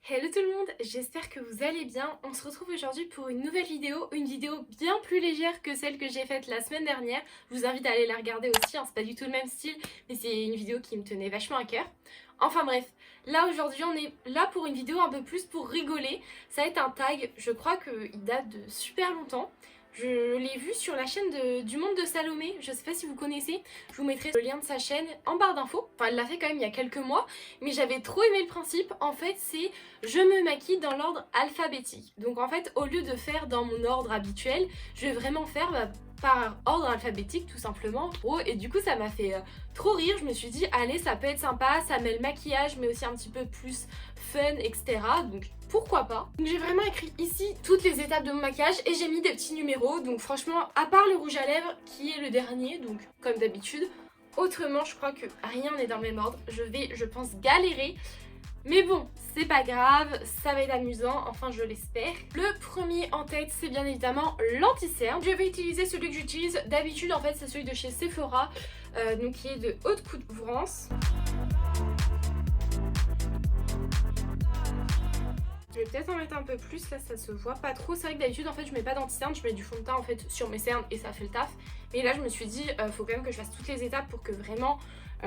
Hello tout le monde, j'espère que vous allez bien. On se retrouve aujourd'hui pour une nouvelle vidéo, une vidéo bien plus légère que celle que j'ai faite la semaine dernière. Je vous invite à aller la regarder aussi, hein. C'est pas du tout le même style, mais c'est une vidéo qui me tenait vachement à cœur. Enfin bref, là aujourd'hui on est là pour une vidéo un peu plus pour rigoler. Ça va être un tag, je crois qu'il date de super longtemps. Je l'ai vu sur la chaîne du Monde de Salomé, je sais pas si vous connaissez, je vous mettrai le lien de sa chaîne en barre d'infos. Enfin elle l'a fait quand même il y a quelques mois, mais j'avais trop aimé le principe. En fait c'est je me maquille dans l'ordre alphabétique. Donc en fait au lieu de faire dans mon ordre habituel, je vais vraiment faire par ordre alphabétique tout simplement. Et du coup ça m'a fait trop rire, je me suis dit allez ça peut être sympa, ça met le maquillage mais aussi un petit peu plus fun etc. Donc pourquoi pas. Donc j'ai vraiment écrit ici toutes les étapes de mon maquillage et j'ai mis des petits numéros. Donc franchement à part le rouge à lèvres qui est le dernier, donc comme d'habitude, autrement je crois que rien n'est dans le même ordre. Je vais je pense galérer. Mais bon, c'est pas grave, ça va être amusant, enfin je l'espère. Le premier en tête, c'est bien évidemment l'anti-cerne. Je vais utiliser celui que j'utilise d'habitude, en fait c'est celui de chez Sephora, donc qui est de haute couvrance. Je vais peut-être en mettre un peu plus, là ça se voit pas trop. C'est vrai que d'habitude en fait je mets pas d'anti-cerne, je mets du fond de teint en fait sur mes cernes et ça fait le taf. Mais là je me suis dit, faut quand même que je fasse toutes les étapes pour que vraiment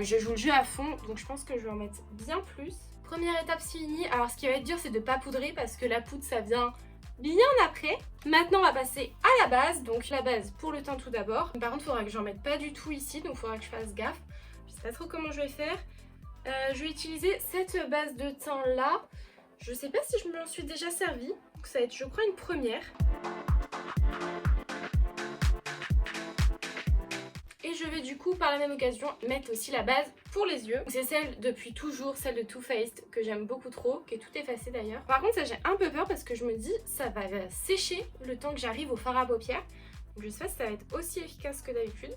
je joue le jeu à fond. Donc je pense que je vais en mettre bien plus. Première étape finie. Alors ce qui va être dur c'est de pas poudrer parce que la poudre ça vient bien après. Maintenant on va passer à la base. Donc la base pour le teint tout d'abord. Par contre il faudra que j'en mette pas du tout ici, donc il faudra que je fasse gaffe. Je sais pas trop comment je vais faire. Je vais utiliser cette base de teint là. Je sais pas si je me l'en suis déjà servi. Donc ça va être je crois une première. Et je vais du coup par la même occasion mettre aussi la base pour les yeux. C'est celle depuis toujours, celle de Too Faced que j'aime beaucoup trop, qui est toute effacée d'ailleurs. Par contre ça j'ai un peu peur parce que je me dis ça va sécher le temps que j'arrive au fard à paupières. Donc je sais pas si ça va être aussi efficace que d'habitude.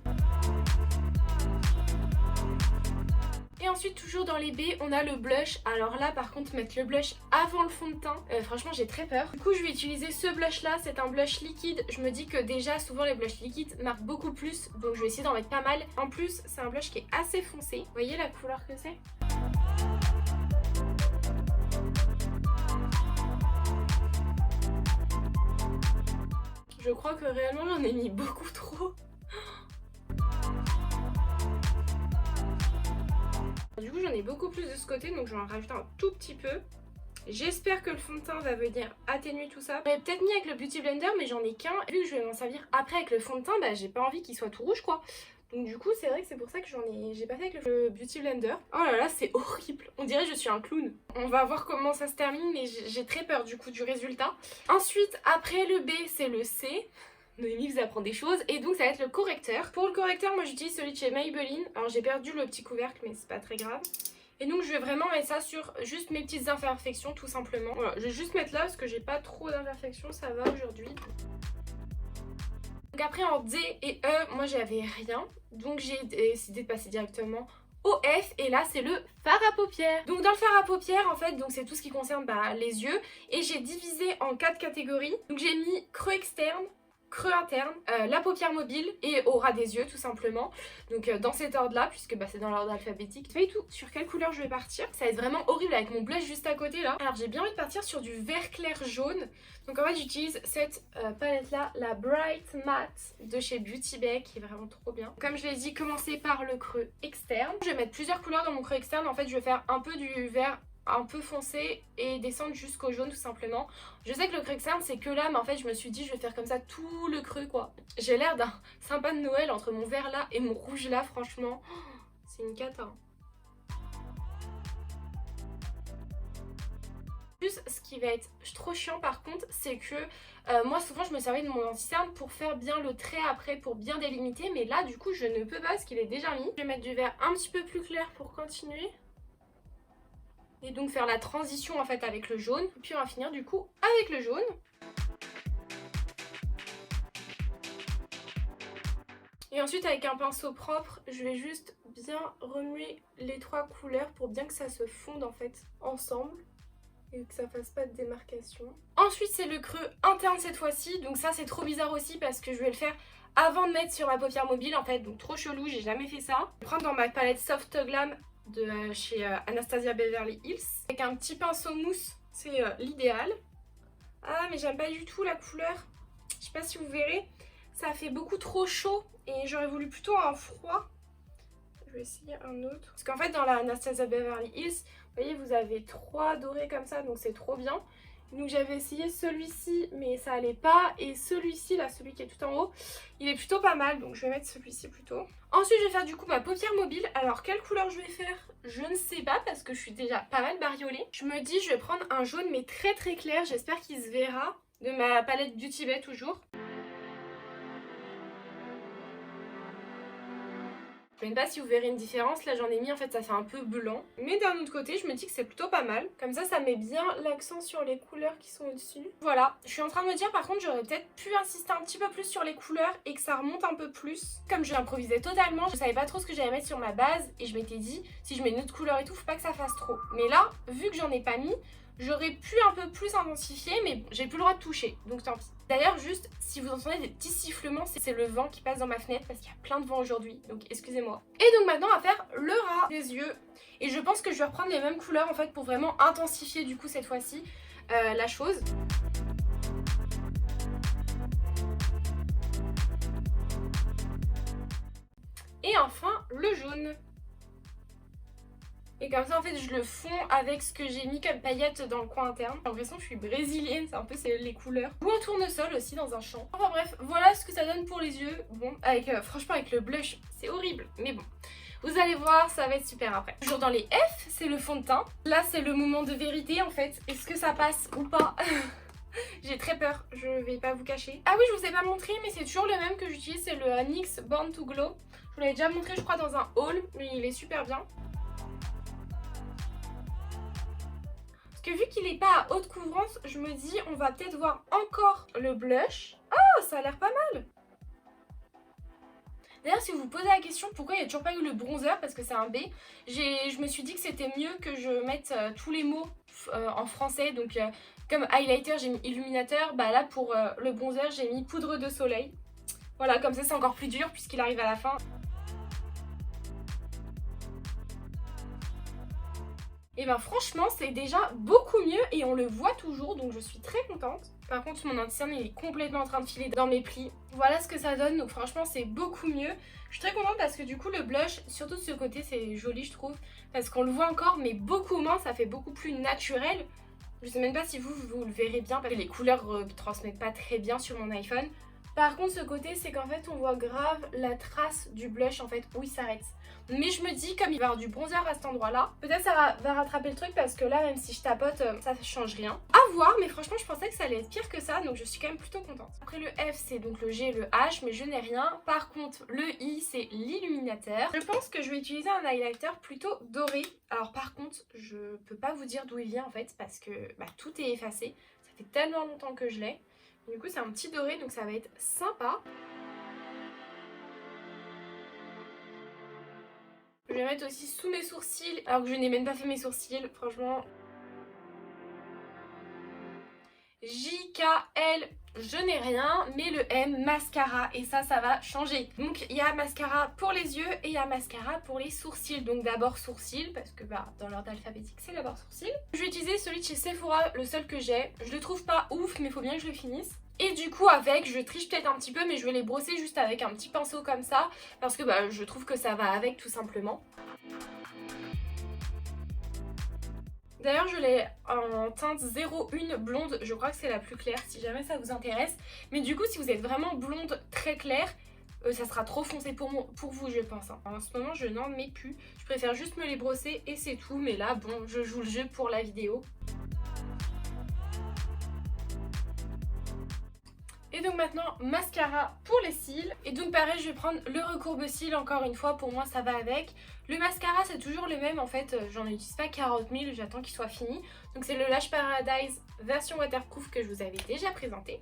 Et ensuite toujours dans les baies on a le blush. Alors là par contre mettre le blush avant le fond de teint, franchement j'ai très peur. Du coup je vais utiliser ce blush là, c'est un blush liquide. Je me dis que déjà souvent les blushs liquides marquent beaucoup plus, donc je vais essayer d'en mettre pas mal. En plus c'est un blush qui est assez foncé. Vous voyez la couleur que c'est ? Je crois que réellement j'en ai mis beaucoup trop. Du coup j'en ai beaucoup plus de ce côté, donc je vais en rajouter un tout petit peu. J'espère que le fond de teint va venir atténuer tout ça. J'aurais peut-être mis avec le Beauty Blender mais j'en ai qu'un. Vu que je vais m'en servir après avec le fond de teint, bah j'ai pas envie qu'il soit tout rouge quoi. Donc du coup c'est vrai que c'est pour ça que j'ai pas fait avec le Beauty Blender. Oh là là c'est horrible, on dirait que je suis un clown. On va voir comment ça se termine mais j'ai très peur du coup du résultat. Ensuite après le B c'est le C. Noémie vous apprend des choses et donc ça va être le correcteur. Pour le correcteur moi j'utilise celui de chez Maybelline. Alors j'ai perdu le petit couvercle mais c'est pas très grave. Et donc je vais vraiment mettre ça sur juste mes petites imperfections tout simplement. Voilà, je vais juste mettre là parce que j'ai pas trop d'imperfections, ça va aujourd'hui. Donc après en D et E, moi j'avais rien. Donc j'ai décidé de passer directement au F et là c'est le fard à paupières. Donc dans le fard à paupières en fait donc c'est tout ce qui concerne les yeux. Et j'ai divisé en 4 catégories. Donc j'ai mis creux externe, creux interne, la paupière mobile et au ras des yeux tout simplement. Donc dans cet ordre là puisque c'est dans l'ordre alphabétique. Je sais pas du tout sur quelle couleur je vais partir. Ça va être vraiment horrible avec mon blush juste à côté là. Alors j'ai bien envie de partir sur du vert clair jaune. Donc en fait j'utilise cette palette là, la Bright Matte de chez Beauty Bay qui est vraiment trop bien. Comme je l'ai dit, commencer par le creux externe. Je vais mettre plusieurs couleurs dans mon creux externe. En fait je vais faire un peu du vert un peu foncé et descendre jusqu'au jaune tout simplement. Je sais que le creux externe c'est que là mais en fait je me suis dit je vais faire comme ça tout le creux quoi. J'ai l'air d'un sympa de Noël entre mon vert là et mon rouge là franchement. C'est une cata. Plus ce qui va être trop chiant par contre c'est que moi souvent je me servais de mon anti-cerne pour faire bien le trait après pour bien délimiter mais là du coup je ne peux pas parce qu'il est déjà mis. Je vais mettre du vert un petit peu plus clair pour continuer. Et donc faire la transition en fait avec le jaune. Puis on va finir du coup avec le jaune. Et ensuite avec un pinceau propre, je vais juste bien remuer les 3 couleurs pour bien que ça se fonde en fait ensemble. Et que ça fasse pas de démarcation. Ensuite c'est le creux interne cette fois-ci. Donc ça c'est trop bizarre aussi parce que je vais le faire avant de mettre sur ma paupière mobile en fait. Donc trop chelou, j'ai jamais fait ça. Je vais prendre dans ma palette Soft Glam de chez Anastasia Beverly Hills avec un petit pinceau mousse c'est l'idéal. Ah mais j'aime pas du tout la couleur. Je sais pas si vous verrez. Ça fait beaucoup trop chaud et j'aurais voulu plutôt un froid. Je vais essayer un autre. Parce qu'en fait dans la Anastasia Beverly Hills, vous voyez vous avez 3 dorés comme ça donc c'est trop bien. Donc j'avais essayé celui-ci mais ça allait pas. Et celui-ci là, celui qui est tout en haut, il est plutôt pas mal. Donc je vais mettre celui-ci plutôt. Ensuite je vais faire du coup ma paupière mobile. Alors quelle couleur je vais faire? Je ne sais pas parce que je suis déjà pas mal bariolée. Je me dis je vais prendre un jaune mais très très clair. J'espère qu'il se verra. De ma palette Beauty Bay toujours. Je ne sais même pas si vous verrez une différence, là j'en ai mis en fait ça fait un peu blanc. Mais d'un autre côté je me dis que c'est plutôt pas mal. Comme ça met bien l'accent sur les couleurs qui sont au-dessus. Voilà, je suis en train de me dire par contre j'aurais peut-être pu insister un petit peu plus sur les couleurs et que ça remonte un peu plus. Comme je l'improvisais totalement, je savais pas trop ce que j'allais mettre sur ma base et je m'étais dit si je mets une autre couleur et tout, faut pas que ça fasse trop. Mais là, vu que j'en ai pas mis, j'aurais pu un peu plus intensifier mais j'ai plus le droit de toucher, donc tant pis. D'ailleurs juste, si vous entendez des petits sifflements, c'est le vent qui passe dans ma fenêtre parce qu'il y a plein de vent aujourd'hui, donc excusez-moi. Et donc maintenant on va faire le ras des yeux. Et je pense que je vais reprendre les mêmes couleurs en fait pour vraiment intensifier du coup cette fois-ci la chose. Et enfin le jaune. Et comme ça en fait je le fonds avec ce que j'ai mis comme paillettes dans le coin interne. J'ai l'impression que je suis brésilienne, c'est un peu les couleurs. Ou un tournesol aussi dans un champ. Enfin bref, voilà ce que ça donne pour les yeux. Bon, avec franchement avec le blush, c'est horrible. Mais bon, vous allez voir, ça va être super après. Toujours dans les F, c'est le fond de teint. Là c'est le moment de vérité en fait. Est-ce que ça passe ou pas? J'ai très peur, je vais pas vous cacher. Ah oui, je vous ai pas montré, mais c'est toujours le même que j'utilise, c'est le NYX Born to Glow. Je vous l'avais déjà montré je crois dans un haul, mais il est super bien. Parce que vu qu'il n'est pas à haute couvrance, je me dis on va peut-être voir encore le blush. Oh, ça a l'air pas mal. D'ailleurs, si vous vous posez la question pourquoi il n'y a toujours pas eu le bronzer, parce que c'est un B, je me suis dit que c'était mieux que je mette tous les mots en français. Donc comme highlighter, j'ai mis illuminateur. Bah là, pour le bronzer, j'ai mis poudre de soleil. Voilà, comme ça c'est encore plus dur puisqu'il arrive à la fin. Et ben franchement c'est déjà beaucoup mieux et on le voit toujours donc je suis très contente. Par contre mon anti-cerne il est complètement en train de filer dans mes plis. Voilà ce que ça donne donc franchement c'est beaucoup mieux. Je suis très contente parce que du coup le blush, surtout de ce côté c'est joli je trouve. Parce qu'on le voit encore mais beaucoup moins, ça fait beaucoup plus naturel. Je sais même pas si vous le verrez bien parce que les couleurs transmettent pas très bien sur mon iPhone. Par contre ce côté c'est qu'en fait on voit grave la trace du blush en fait où il s'arrête. Mais je me dis comme il va y avoir du bronzer à cet endroit là, peut-être ça va rattraper le truc parce que là même si je tapote ça change rien. À voir mais franchement je pensais que ça allait être pire que ça donc je suis quand même plutôt contente. Après le F c'est donc le G et le H mais je n'ai rien. Par contre le I c'est l'illuminateur. Je pense que je vais utiliser un highlighter plutôt doré. Alors par contre je peux pas vous dire d'où il vient en fait parce que tout est effacé. Ça fait tellement longtemps que je l'ai. Du coup c'est un petit doré donc ça va être sympa. Je vais mettre aussi sous mes sourcils alors que je n'ai même pas fait mes sourcils franchement. JKL, je n'ai rien, mais le M, mascara, et ça va changer. Donc il y a mascara pour les yeux et il y a mascara pour les sourcils. Donc d'abord sourcils, parce que dans l'ordre alphabétique c'est d'abord sourcils. Je vais utiliser celui de chez Sephora, le seul que j'ai. Je le trouve pas ouf, mais il faut bien que je le finisse. Et du coup avec, je triche peut-être un petit peu, mais je vais les brosser juste avec un petit pinceau comme ça, parce que je trouve que ça va avec tout simplement. D'ailleurs je l'ai en teinte 01 blonde, je crois que c'est la plus claire si jamais ça vous intéresse. Mais du coup si vous êtes vraiment blonde très claire, ça sera trop foncé pour vous je pense. En ce moment je n'en mets plus, je préfère juste me les brosser et c'est tout. Mais là bon je joue le jeu pour la vidéo. Et donc maintenant mascara pour les cils. Et donc pareil je vais prendre le recourbe-cils encore une fois, pour moi ça va avec. Le mascara c'est toujours le même en fait, j'en utilise pas 40 000, j'attends qu'il soit fini. Donc c'est le Lash Paradise version waterproof que je vous avais déjà présenté.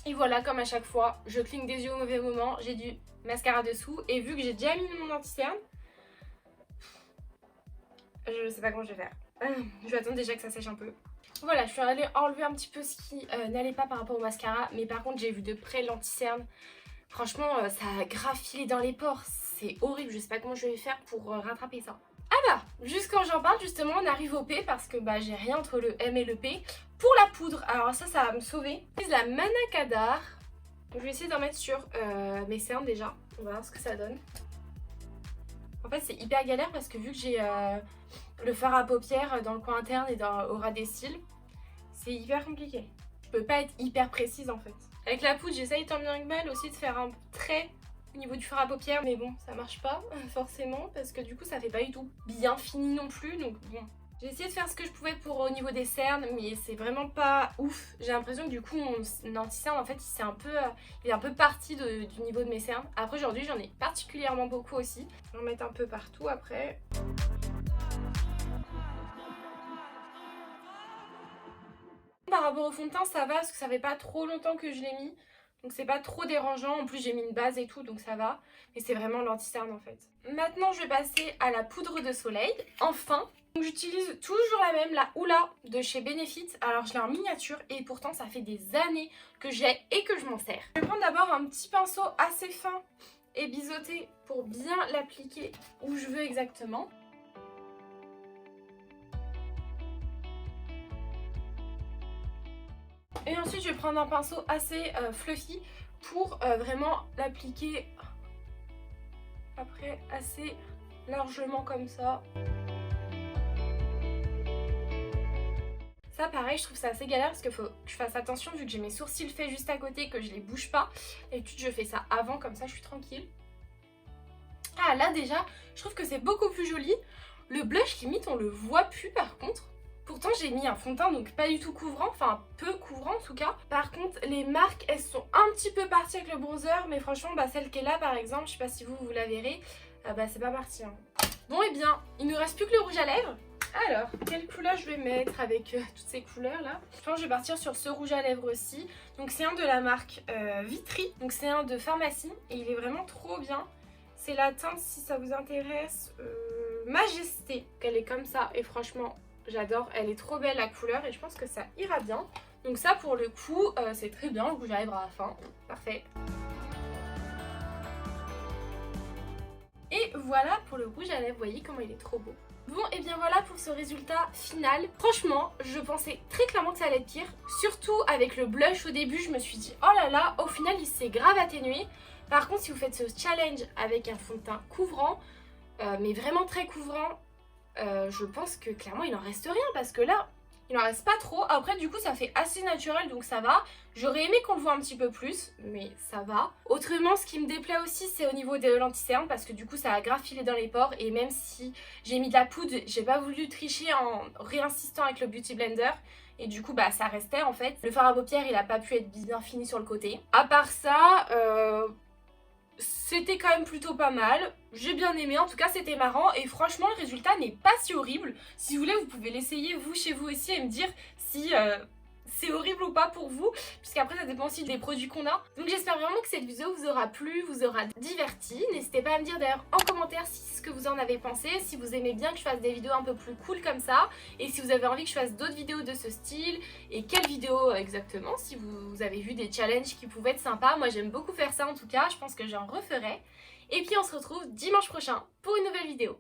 Et voilà, comme à chaque fois, je cligne des yeux au mauvais moment, j'ai du mascara dessous. Et vu que j'ai déjà mis mon anti-cerne, je sais pas comment je vais faire. Je vais attendre déjà que ça sèche un peu. Voilà, je suis allée enlever un petit peu ce qui n'allait pas par rapport au mascara. Mais par contre, j'ai vu de près l'anti-cerne. Franchement, ça a grave filé dans les pores. C'est horrible, je sais pas comment je vais faire pour rattraper ça. Ah bah, juste quand j'en parle justement on arrive au P parce que bah j'ai rien entre le M et le P. Pour la poudre, alors ça va me sauver. J'utilise la Manakadar. Je vais essayer d'en mettre sur mes cernes déjà. On va voir ce que ça donne. En fait c'est hyper galère parce que vu que j'ai le fard à paupières dans le coin interne et au ras des cils, c'est hyper compliqué. Je peux pas être hyper précise en fait. Avec la poudre j'essaye tant bien que mal aussi de faire un trait au niveau du fard à paupières, mais bon ça marche pas forcément parce que du coup ça fait pas du tout bien fini non plus, donc bon. J'ai essayé de faire ce que je pouvais pour au niveau des cernes, mais c'est vraiment pas ouf. J'ai l'impression que du coup mon anti-cerne en fait il est un peu parti du niveau de mes cernes. Après aujourd'hui j'en ai particulièrement beaucoup aussi. Je vais en mettre un peu partout après. Par rapport au fond de teint ça va parce que ça fait pas trop longtemps que je l'ai mis. Donc c'est pas trop dérangeant, en plus j'ai mis une base et tout donc ça va. Mais c'est vraiment l'anti-cerne en fait. Maintenant je vais passer à la poudre de soleil, enfin. Donc j'utilise toujours la même, la Hoola de chez Benefit. Alors je l'ai en miniature et pourtant ça fait des années que j'ai et que je m'en sers. Je vais prendre d'abord un petit pinceau assez fin et biseauté pour bien l'appliquer où je veux exactement. Et ensuite je vais prendre un pinceau assez fluffy pour vraiment l'appliquer après assez largement comme ça. Ça pareil je trouve ça assez galère parce qu'il faut que je fasse attention vu que j'ai mes sourcils faits juste à côté, que je les bouge pas. D'habitude je fais ça avant comme ça je suis tranquille. Ah là déjà je trouve que c'est beaucoup plus joli. Le blush limite on le voit plus par contre. Pourtant j'ai mis un fond de teint donc pas du tout couvrant, enfin peu couvrant en tout cas. Par contre les marques elles sont un petit peu parties avec le bronzer, mais franchement bah, celle qui est là par exemple, je sais pas si vous la verrez, bah c'est pas parti. Hein. Bon et bien il ne reste plus que le rouge à lèvres. Alors quelle couleur je vais mettre avec toutes ces couleurs là. Je pense que je vais partir sur ce rouge à lèvres aussi. Donc c'est un de la marque Vitry, donc c'est un de pharmacie et il est vraiment trop bien. C'est la teinte si ça vous intéresse, Majesté, qu'elle est comme ça et franchement j'adore, elle est trop belle la couleur et je pense que ça ira bien. Donc ça pour le coup c'est très bien, le rouge à lèvres à la fin, parfait. Et voilà pour le rouge à lèvres, vous voyez comment il est trop beau. Bon et bien voilà pour ce résultat final. Franchement je pensais très clairement que ça allait être pire. Surtout avec le blush au début je me suis dit oh là là, au final il s'est grave atténué. Par contre si vous faites ce challenge avec un fond de teint couvrant, mais vraiment très couvrant, je pense que clairement il en reste rien parce que là il en reste pas trop. Après du coup ça fait assez naturel donc ça va. J'aurais aimé qu'on le voit un petit peu plus mais ça va. Autrement ce qui me déplaît aussi c'est au niveau de l'anti-cerne parce que du coup ça a grave filé dans les pores et même si j'ai mis de la poudre j'ai pas voulu tricher en réinsistant avec le Beauty Blender. Et du coup bah ça restait en fait. Le fard à paupières il a pas pu être bien fini sur le côté. À part ça c'était quand même plutôt pas mal, j'ai bien aimé, en tout cas c'était marrant et franchement le résultat n'est pas si horrible. Si vous voulez vous pouvez l'essayer vous chez vous aussi et me dire si c'est horrible ou pas pour vous, puisqu'après ça dépend aussi des produits qu'on a. Donc j'espère vraiment que cette vidéo vous aura plu, vous aura diverti. N'hésitez pas à me dire d'ailleurs en commentaire ce que vous en avez pensé, si vous aimez bien que je fasse des vidéos un peu plus cool comme ça, et si vous avez envie que je fasse d'autres vidéos de ce style, et quelles vidéos exactement, si vous avez vu des challenges qui pouvaient être sympas. Moi j'aime beaucoup faire ça en tout cas, je pense que j'en referai. Et puis on se retrouve dimanche prochain pour une nouvelle vidéo.